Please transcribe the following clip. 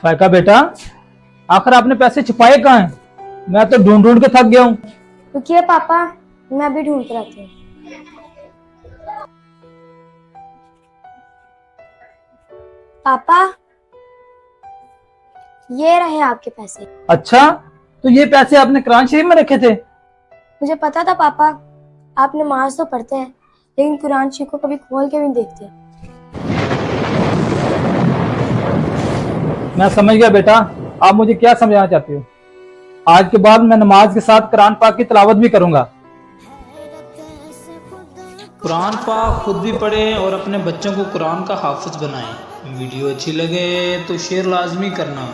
फायका बेटा, आखिर आपने पैसे छिपाए कहाँ हैं? मैं तो ढूंढ ढूंढ के थक गया हूँ। रुकिए पापा, मैं अभी ढूंढ कर आती हूँ। पापा, ये रहे आपके पैसे। अच्छा, तो ये पैसे आपने कुरान शरीफ में रखे थे? मुझे पता था पापा, आप नमाज तो पढ़ते हैं लेकिन कुरान शरीफ को कभी खोल के भी नहीं देखते। मैं समझ गया बेटा, आप मुझे क्या समझाना चाहती हो। आज के बाद मैं नमाज के साथ कुरान पाक की तिलावत भी करूंगा। कुरान पाक खुद भी पढ़ें और अपने बच्चों को कुरान का हाफिज बनाएं। वीडियो अच्छी लगे तो शेयर लाजमी करना।